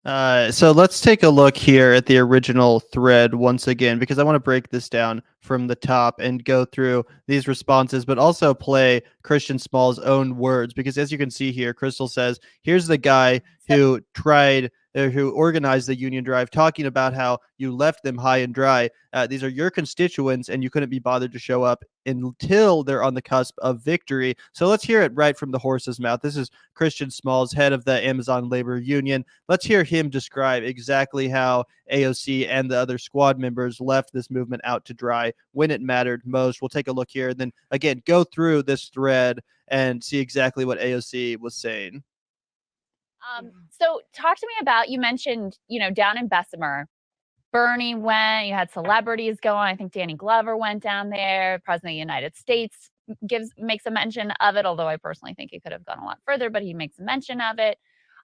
So let's take a look here at the original thread once again, because I want to break this down from the top and go through these responses, but also play Christian Small's own words. Because as you can see here, Krystal says, here's the guy So who organized the union drive, talking about how you left them high and dry. These are your constituents, and you couldn't be bothered to show up until they're on the cusp of victory. So let's hear it right from the horse's mouth. This is Christian Smalls, head of the Amazon Labor Union. Let's hear him describe exactly how AOC and the other squad members left this movement out to dry when it mattered most. We'll take a look here and then again go through this thread and see exactly what AOC was saying. so talk to me about, you mentioned, down in Bessemer, Bernie went, you had celebrities going. I think Danny Glover went down there. President of the United States makes a mention of it, although I personally think he could have gone a lot further, but he makes a mention of it.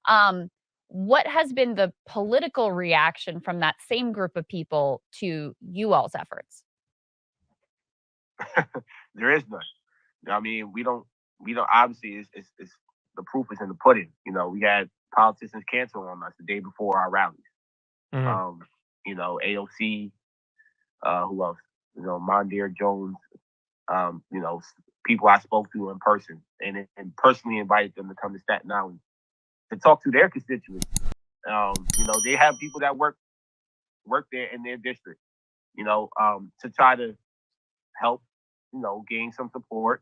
Um, what has been the political reaction from that same group of people to you all's efforts? There is none. I mean, we don't. Obviously, it's the proof is in the pudding. We had politicians cancel on us the day before our rallies. Mhm. AOC, who else? Mondaire Jones. People I spoke to in person and personally invited them to come to Staten Island to talk to their constituents. They have people that work there in their district. To try to help. Gain some support.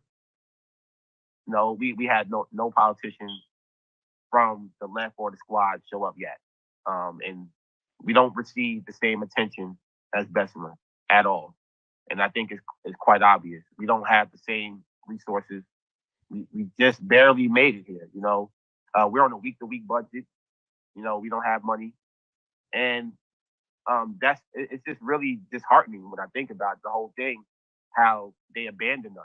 We had no politicians from the left or the squad show up yet. And we don't receive the same attention as Bessemer at all. And I think it's quite obvious. We don't have the same resources. We just barely made it here. We're on a week-to-week budget. We don't have money. And it's just really disheartening when I think about the whole thing, how they abandoned us.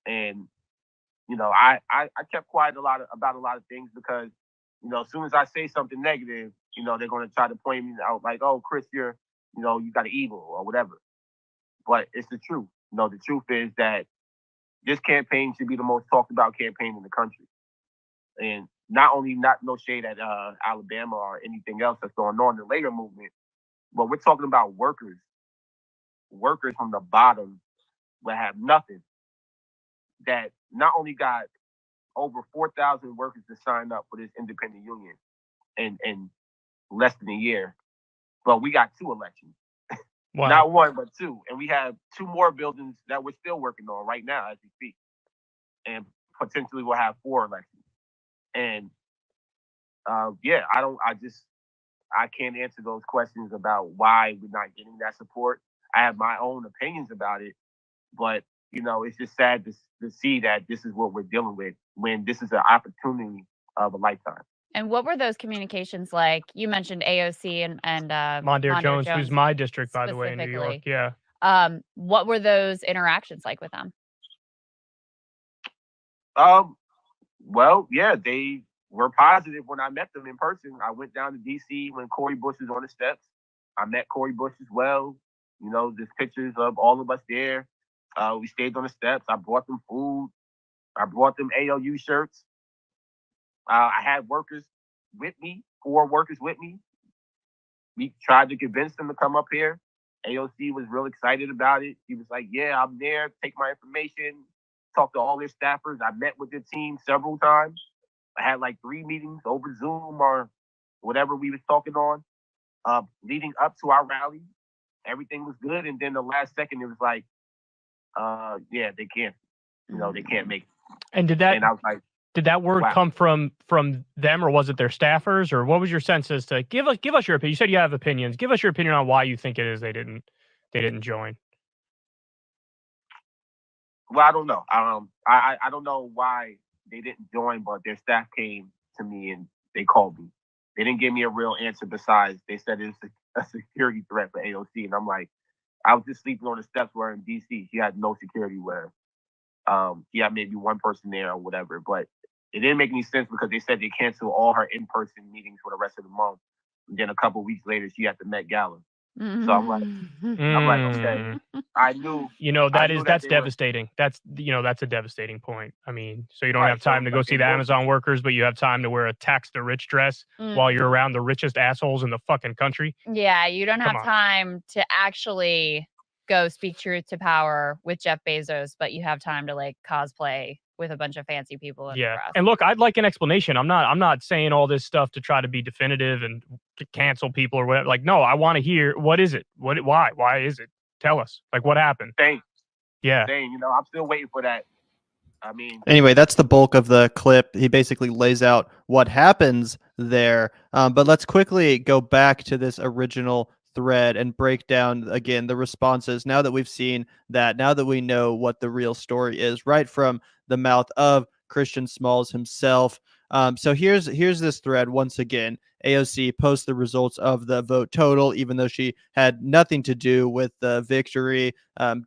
And I kept quiet about a lot of things because as soon as I say something negative, they're going to try to point me out like, oh, Chris, you got an evil or whatever. But it's the truth. The truth is that this campaign should be the most talked about campaign in the country. And not no shade at Alabama or anything else that's going on in the labor movement, but we're talking about workers from the bottom that have nothing, that not only got over 4,000 workers to sign up for this independent union in less than a year, but we got 2 elections. Wow. Not 1, but 2. And we have 2 more buildings that we're still working on right now as we speak. And potentially we'll have 4 elections. And I can't answer those questions about why we're not getting that support. I have my own opinions about it, but it's just sad to see that this is what we're dealing with when this is an opportunity of a lifetime. And what were those communications like? You mentioned AOC and Mondaire Jones, who's my district, by the way, in New York. specifically. Yeah. What were those interactions like with them? Well, yeah, they were positive when I met them in person. I went down to DC when Cori Bush was on the steps. I met Cori Bush as well. There's pictures of all of us there. We stayed on the steps. I brought them food. I brought them ALU shirts. I had workers with me, 4 workers with me. We tried to convince them to come up here. AOC was real excited about it. He was like, yeah, I'm there. Take my information. Talk to all their staffers. I met with their team several times. I had like 3 meetings over Zoom or whatever we was talking on. Leading up to our rally, everything was good. And then the last second, it was like, yeah, they can't. They can't make it. And And I was like, did that word wow. come from them, or was it their staffers, or what was your sense as to give us your opinion? You said you have opinions. Give us your opinion on why you think it is they didn't join. Well, I don't know. I don't know why they didn't join, but their staff came to me and they called me. They didn't give me a real answer besides they said it's a security threat for AOC. And I'm like, I was just sleeping on the steps where in DC. She had no security where she had maybe 1 person there or whatever. But it didn't make any sense because they said they canceled all her in-person meetings for the rest of the month. And then a couple of weeks later, she had the Met Gala. So I'm like, okay. I knew. You know, I knew that that's they were- devastating. That's a devastating point. I mean, so you don't Right, have time so to go like see they the will- Amazon workers, but you have time to wear a tax the rich dress while you're around the richest assholes in the fucking country. Yeah, you don't Come have on. time to actually go speak truth to power with Jeff Bezos, but you have time to like cosplay with a bunch of fancy people in the press. And look, I'd like an explanation. I'm not saying all this stuff to try to be definitive and to cancel people or whatever. Like, no, I want to hear, what is it? Why is it? Tell us. Like, what happened? Same. Yeah. Same. You know, I'm still waiting for that. I mean, Anyway, that's the bulk of the clip. He basically lays out what happens there. But let's quickly go back to this original thread and break down again the responses now that we've seen that, now that we know what the real story is right from the mouth of Christian Smalls himself. So here's this thread once again. AOC posts the results of the vote total, even though she had nothing to do with the victory,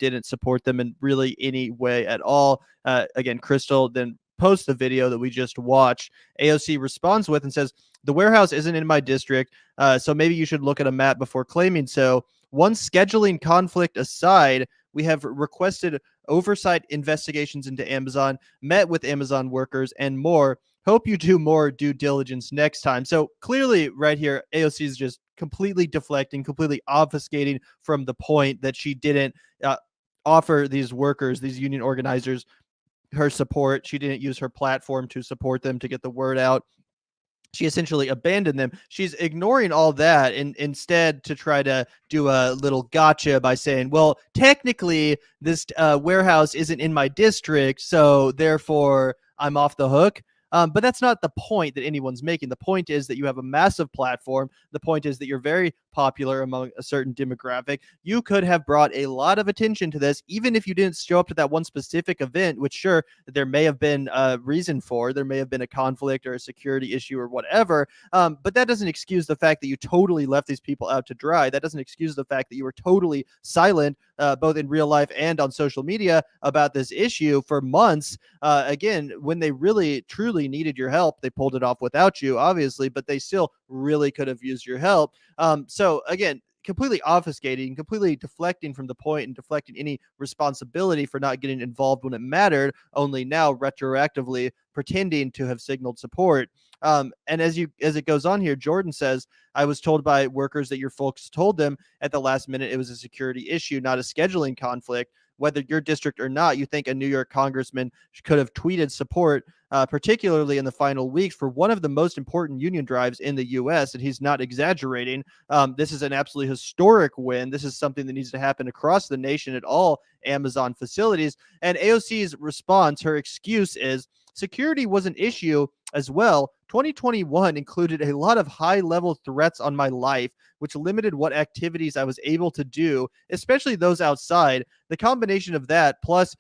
didn't support them in really any way at all. Again, Krystal then posts the video that we just watched. AOC responds with and says, "The warehouse isn't in my district, so maybe you should look at a map before claiming so. One scheduling conflict aside, we have requested oversight investigations into Amazon, met with Amazon workers, and more. Hope you do more due diligence next time." So clearly right here, AOC is just completely deflecting, completely obfuscating from the point that she didn't offer these workers, these union organizers, her support. She didn't use her platform to support them, to get the word out. She essentially abandoned them. She's ignoring all that and instead to try to do a little gotcha by saying, well, technically this warehouse isn't in my district, so therefore I'm off the hook. But that's not the point that anyone's making. The point is that you have a massive platform. The point is that you're very popular among a certain demographic. You could have brought a lot of attention to this, even if you didn't show up to that one specific event, which sure, there may have been a reason for. There may have been a conflict or a security issue or whatever. But that doesn't excuse the fact that you totally left these people out to dry. That doesn't excuse the fact that you were totally silent, both in real life and on social media, about this issue for months. Again, when they really, truly needed your help, they pulled it off without you, obviously, but they still really could have used your help. So again, completely obfuscating, completely deflecting from the point and deflecting any responsibility for not getting involved when it mattered, only now retroactively pretending to have signaled support. And as it goes on here, Jordan says, "I was told by workers that your folks told them at the last minute it was a security issue, not a scheduling conflict. Whether your district or not, you think a New York congressman could have tweeted support, particularly in the final weeks, for one of the most important union drives in the U.S., and he's not exaggerating. This is an absolutely historic win. This is something that needs to happen across the nation at all Amazon facilities." And AOC's response, her excuse is, "Security was an issue as well. 2021 included a lot of high-level threats on my life, which limited what activities I was able to do, especially those outside. The combination of that, plus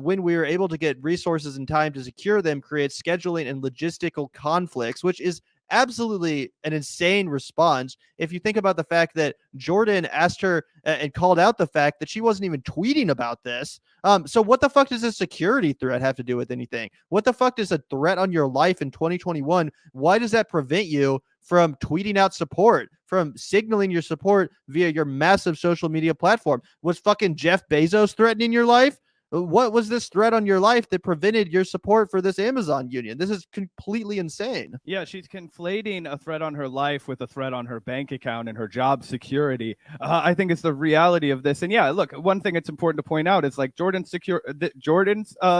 when we were able to get resources and time to secure them, creates scheduling and logistical conflicts," which is absolutely an insane response. If you think about the fact that Jordan asked her and called out the fact that she wasn't even tweeting about this. So what the fuck does a security threat have to do with anything? What the fuck does a threat on your life in 2021? Why does that prevent you from tweeting out support, from signaling your support via your massive social media platform? Was fucking Jeff Bezos threatening your life? What was this threat on your life that prevented your support for this Amazon union? This is completely insane. Yeah, she's conflating a threat on her life with a threat on her bank account and her job security. I think it's the reality of this. And yeah, look, one thing it's important to point out is like Jordan's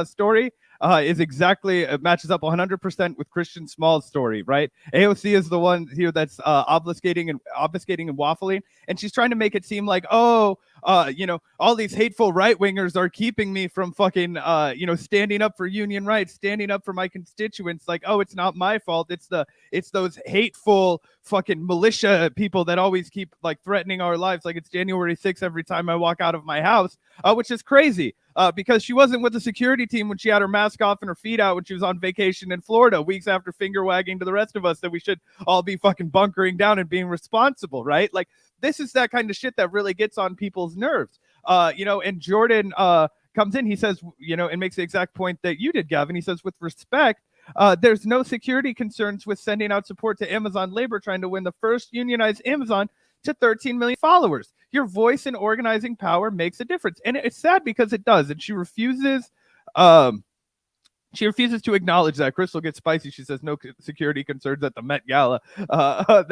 story is exactly, it matches up 100% with Christian Small's story, right? AOC is the one here that's obfuscating and waffling, and she's trying to make it seem like, all these hateful right-wingers are keeping me from fucking, standing up for union rights, standing up for my constituents. Like, oh, it's not my fault. It's those hateful fucking militia people that always keep like threatening our lives. Like it's January 6th every time I walk out of my house, which is crazy. Because she wasn't with the security team when she had her mask off and her feet out when she was on vacation in Florida, weeks after finger wagging to the rest of us that we should all be fucking bunkering down and being responsible, right? Like this is that kind of shit that really gets on people's nerves. And Jordan comes in, he says, and makes the exact point that you did, Gavin. He says, with respect, there's no security concerns with sending out support to Amazon labor trying to win the first unionized Amazon to 13 million followers. Your voice and organizing power makes a difference. And it's sad because it does. And she refuses to acknowledge that. Krystal gets spicy. She says no security concerns at the Met Gala,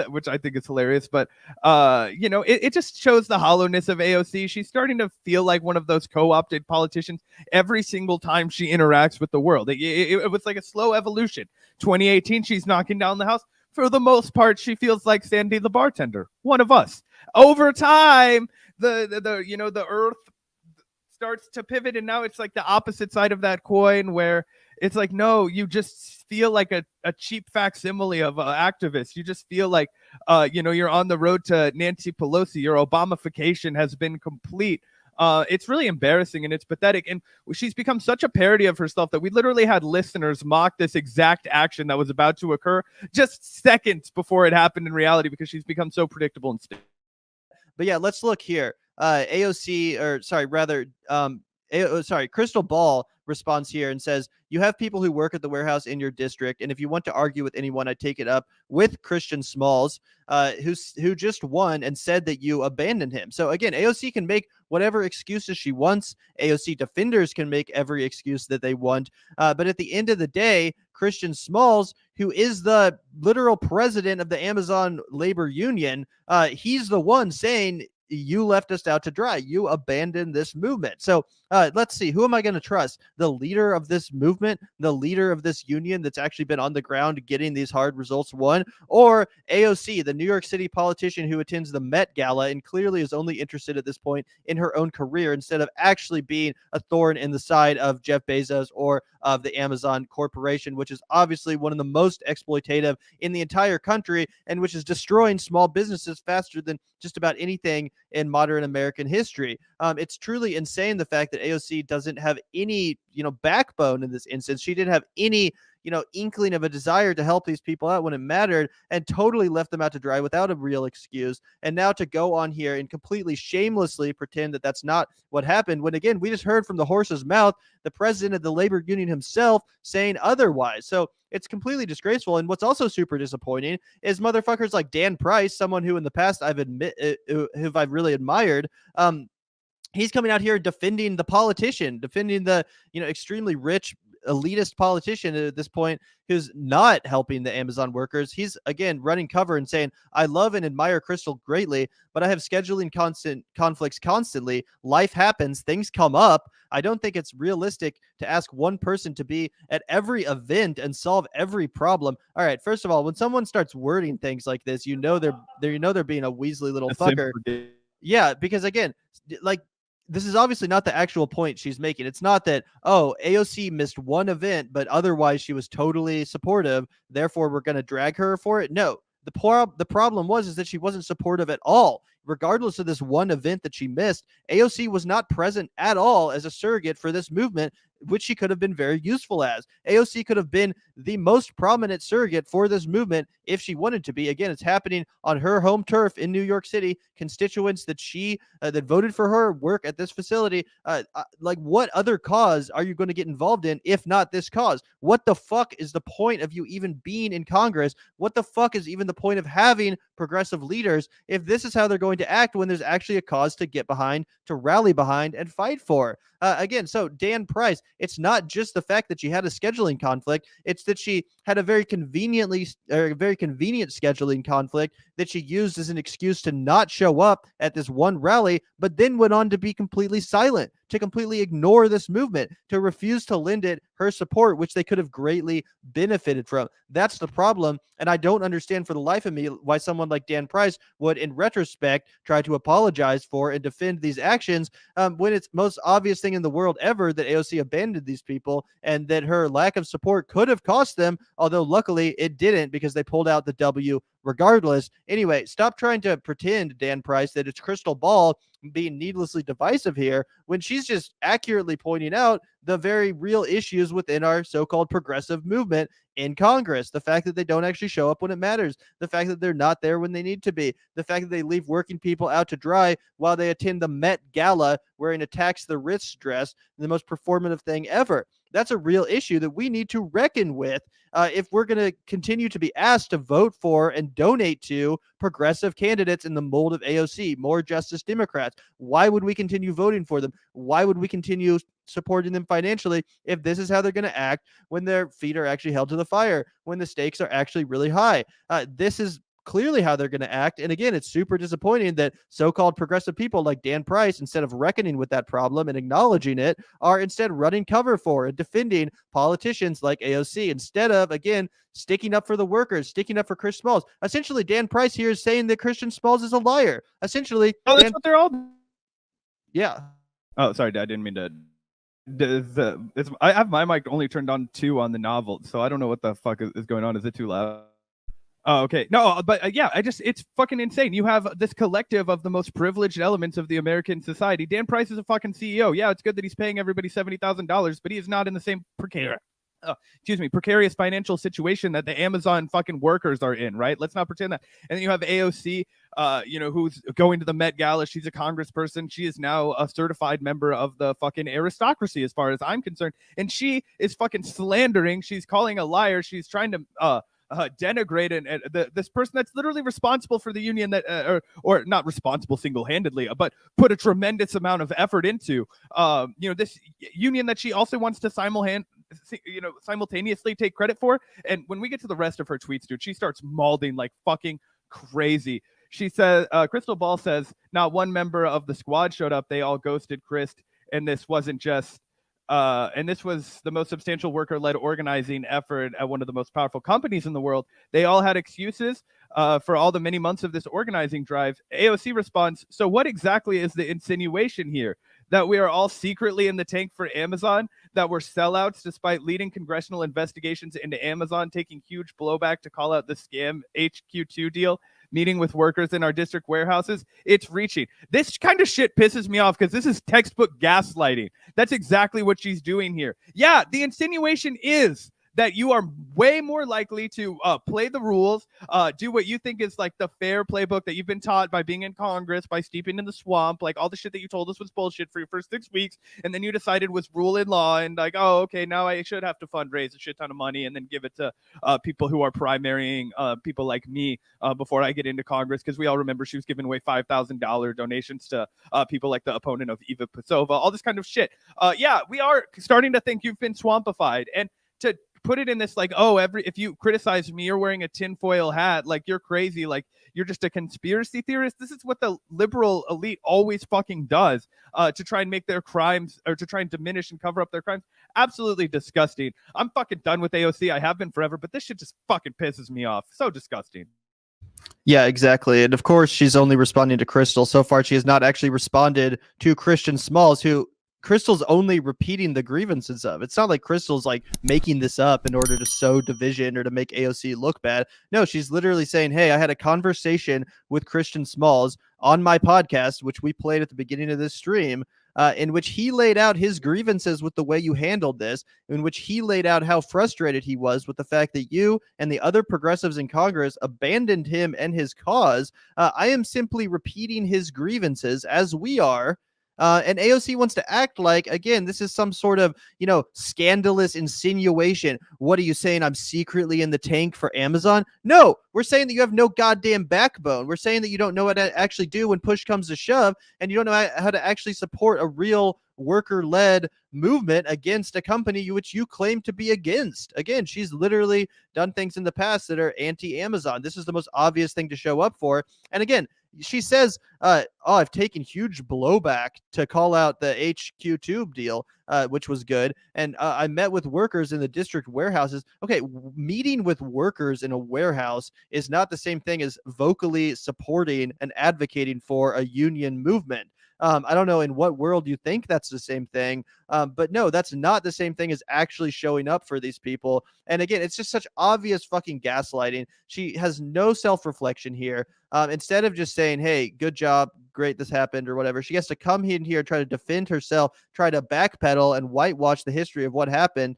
which I think is hilarious. But, it just shows the hollowness of AOC. She's starting to feel like one of those co-opted politicians every single time she interacts with the world. It was like a slow evolution. 2018, she's knocking down the house. For the most part, she feels like Sandy the bartender, one of us. Over time, the earth starts to pivot, and now it's like the opposite side of that coin, where it's like, no, you just feel like a cheap facsimile of an activist. You just feel like, you're on the road to Nancy Pelosi. Your Obamification has been complete. It's really embarrassing and it's pathetic. And she's become such a parody of herself that we literally had listeners mock this exact action that was about to occur just seconds before it happened in reality, because she's become so predictable and stupid. But yeah, let's look here. Krystal Ball responds here and says, you have people who work at the warehouse in your district, and if you want to argue with anyone, I take it up with Christian Smalls, who just won and said that you abandoned him. So again, AOC can make whatever excuses she wants. AOC defenders can make every excuse that they want. But at the end of the day, Christian Smalls, who is the literal president of the Amazon labor union, he's the one saying, you left us out to dry. You abandoned this movement. So let's see. Who am I going to trust? The leader of this movement, the leader of this union that's actually been on the ground getting these hard results won, or AOC, the New York City politician who attends the Met Gala and clearly is only interested at this point in her own career instead of actually being a thorn in the side of Jeff Bezos or of the Amazon corporation, which is obviously one of the most exploitative in the entire country and which is destroying small businesses faster than just about anything in modern American history. It's truly insane the fact that AOC doesn't have any, backbone in this instance. She didn't have any, inkling of a desire to help these people out when it mattered, and totally left them out to dry without a real excuse. And now to go on here and completely shamelessly pretend that that's not what happened, when again, we just heard from the horse's mouth, the president of the labor union himself saying otherwise. So it's completely disgraceful. And what's also super disappointing is motherfuckers like Dan Price, someone who in the past I've really admired. He's coming out here defending the politician, defending the, extremely rich elitist politician at this point who's not helping the Amazon workers. He's again running cover and saying, I love and admire Krystal greatly, but I have scheduling conflicts constantly. Life happens, things come up. I don't think it's realistic to ask one person to be at every event and solve every problem. All right, first of all, when someone starts wording things like this, they're being a Weasley little fucker. Yeah, because again, this is obviously not the actual point she's making. It's not that, AOC missed one event, but otherwise she was totally supportive, therefore we're going to drag her for it. No, the problem is that she wasn't supportive at all. Regardless of this one event that she missed, AOC was not present at all as a surrogate for this movement, which she could have been very useful as. AOC could have been the most prominent surrogate for this movement if she wanted to be. Again, it's happening on her home turf in New York City. Constituents that that voted for her work at this facility. What other cause are you going to get involved in if not this cause? What the fuck is the point of you even being in Congress? What the fuck is even the point of having progressive leaders if this is how they're going to act when there's actually a cause to get behind, to rally behind, and fight for? Again, so Dan Price, it's not just the fact that she had a scheduling conflict, it's that she had a very convenient scheduling conflict that she used as an excuse to not show up at this one rally, but then went on to be completely silent, to completely ignore this movement, to refuse to lend it her support, which they could have greatly benefited from. That's the problem, and I don't understand for the life of me why someone like Dan Price would, in retrospect, try to apologize for and defend these actions when it's most obvious thing in the world ever that AOC abandoned these people and that her lack of support could have cost them, although luckily it didn't because they pulled out the W regardless. Anyway, stop trying to pretend, Dan Price, that it's Krystal Ball being needlessly divisive here when she's just accurately pointing out the very real issues within our so-called progressive movement in Congress. The fact that they don't actually show up when it matters, the fact that they're not there when they need to be, the fact that they leave working people out to dry while they attend the Met Gala wearing a tax the rich dress, the most performative thing ever. That's a real issue that we need to reckon with if we're going to continue to be asked to vote for and donate to progressive candidates in the mold of AOC, more Justice Democrats. Why would we continue voting for them? Why would we continue supporting them financially if this is how they're going to act when their feet are actually held to the fire, when the stakes are actually really high? This is clearly how they're going to act. And again, it's super disappointing that so-called progressive people like Dan Price, instead of reckoning with that problem and acknowledging it, are instead running cover for and defending politicians like AOC instead of, again, sticking up for the workers, sticking up for Chris Smalls. Essentially, Dan Price here is saying that Christian Smalls is a liar. Essentially, that's what they're all. Yeah. Oh, sorry, I didn't mean to. I have my mic only turned on 2 on the novel, so I don't know what the fuck is going on. Is it too loud? Oh, okay. No, but yeah, it's fucking insane. You have this collective of the most privileged elements of the American society. Dan Price is a fucking CEO. Yeah, it's good that he's paying everybody $70,000, but he is not in the same precarious financial situation that the Amazon fucking workers are in, right? Let's not pretend that. And then you have AOC, who's going to the Met Gala. She's a congressperson. She is now a certified member of the fucking aristocracy, as far as I'm concerned. And she is fucking slandering. She's calling a liar. She's trying to denigrate this person that's literally responsible for the union that, or not responsible single-handedly, but put a tremendous amount of effort into, this union that she also wants to simultaneously take credit for. And when we get to the rest of her tweets, dude, she starts malding like fucking crazy. She says, Krystal Ball says, not one member of the squad showed up. They all ghosted Chris, and this wasn't just. And this was the most substantial worker-led organizing effort at one of the most powerful companies in the world. They all had excuses for all the many months of this organizing drive. AOC responds, so what exactly is the insinuation here? That we are all secretly in the tank for Amazon? That we're sellouts despite leading congressional investigations into Amazon taking huge blowback to call out the scam HQ2 deal? Meeting with workers in our district warehouses, it's reaching. This kind of shit pisses me off because this is textbook gaslighting. That's exactly what she's doing here. Yeah, the insinuation is that you are way more likely to play the rules, do what you think is like the fair playbook that you've been taught by being in Congress, by steeping in the swamp, like all the shit that you told us was bullshit for your first 6 weeks, and then you decided was rule in law, and like, oh, okay, now I should have to fundraise a shit ton of money and then give it to people who are primarying people like me before I get into Congress, because we all remember she was giving away $5,000 donations to people like the opponent of Eva Pasova, all this kind of shit. Yeah, we are starting to think you've been swampified, and to put it in this like, oh, if you criticize me, you're wearing a tinfoil hat, like you're crazy, like you're just a conspiracy theorist. This is what the liberal elite always fucking does to try and make their crimes, or to try and diminish and cover up their crimes. Absolutely disgusting. I'm fucking done with AOC. I have been forever, but this shit just fucking pisses me off. So disgusting. Yeah, exactly. And of course, she's only responding to Krystal. So far, she has not actually responded to Christian Smalls, who Krystal's only repeating the grievances of. It's not like Krystal's like making this up in order to sow division or to make AOC look bad. No, she's literally saying, hey, I had a conversation with Christian Smalls on my podcast, which we played at the beginning of this stream, in which he laid out his grievances with the way you handled this, in which he laid out how frustrated he was with the fact that you and the other progressives in Congress abandoned him and his cause. I am simply repeating his grievances as we are. And AOC wants to act like, again, this is some sort of, scandalous insinuation. What are you saying? I'm secretly in the tank for Amazon? No, we're saying that you have no goddamn backbone. We're saying that you don't know what to actually do when push comes to shove, and you don't know how to actually support a real worker-led movement against a company which you claim to be against. Again, she's literally done things in the past that are anti-Amazon. This is the most obvious thing to show up for. And again, she says, I've taken huge blowback to call out the HQ Tube deal, which was good. And I met with workers in the district warehouses. Okay, meeting with workers in a warehouse is not the same thing as vocally supporting and advocating for a union movement. I don't know in what world you think that's the same thing, but no, that's not the same thing as actually showing up for these people. And again, it's just such obvious fucking gaslighting. She has no self-reflection here. Instead of just saying, hey, good job, great, this happened, or whatever, she has to come in here, try to defend herself, try to backpedal and whitewash the history of what happened.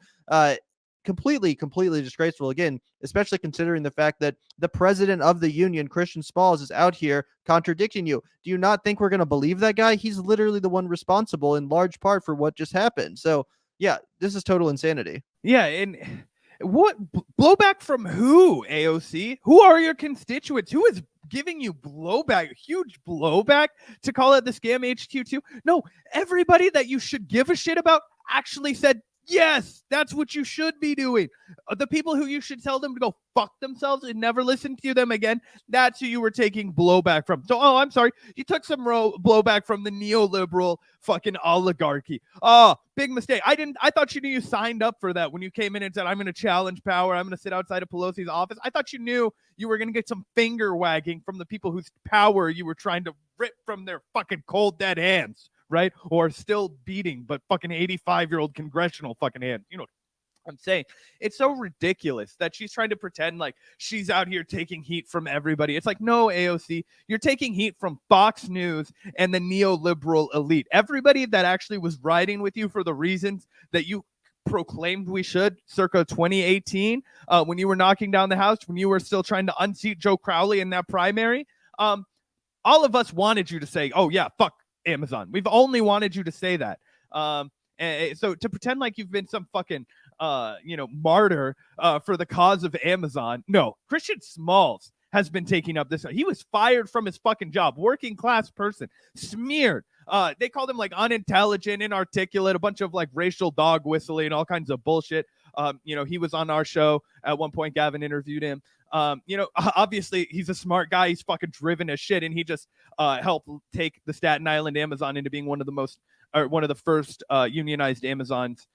Completely disgraceful, again, especially considering the fact that the president of the union, Christian Smalls, is out here contradicting you. Do you not think we're going to believe that guy? He's literally the one responsible in large part for what just happened. So Yeah, this is total insanity. Yeah, and what blowback from who, AOC? Who are your constituents? Who is giving you blowback, huge blowback to call it the scam HQ2? No, everybody that you should give a shit about actually said, yes, that's what you should be doing. The people who you should tell them to go fuck themselves and never listen to them again, that's who you were taking blowback from. So, I'm sorry, you took some blowback from the neoliberal fucking oligarchy. Oh, big mistake. I thought you knew you signed up for that when you came in and said, I'm going to challenge power. I'm going to sit outside of Pelosi's office. I thought you knew you were going to get some finger wagging from the people whose power you were trying to rip from their fucking cold dead hands. Right? Or still beating, but fucking 85-year-old congressional fucking hand. You know what I'm saying? It's so ridiculous that she's trying to pretend like she's out here taking heat from everybody. It's like, no, AOC, you're taking heat from Fox News and the neoliberal elite. Everybody that actually was riding with you for the reasons that you proclaimed we should circa 2018, when you were knocking down the House, when you were still trying to unseat Joe Crowley in that primary. All of us wanted you to say, oh, yeah, fuck Amazon. We've only wanted you to say that. And so to pretend like you've been some fucking martyr for the cause of Amazon. No, Christian Smalls has been taking up this. He was fired from his fucking job. Working class person, smeared. They called him like unintelligent, inarticulate, a bunch of like racial dog whistling, all kinds of bullshit. He was on our show at one point. Gavin interviewed him. Obviously he's a smart guy. He's fucking driven as shit, and he just helped take the Staten Island Amazon into being one of the first unionized Amazons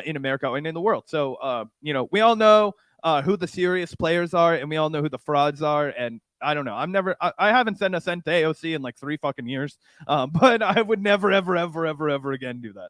in America and in the world. So we all know who the serious players are, and we all know who the frauds are. And I don't know. I haven't sent a cent to AOC in like 3 fucking years, but I would never, ever, ever, ever, ever again do that.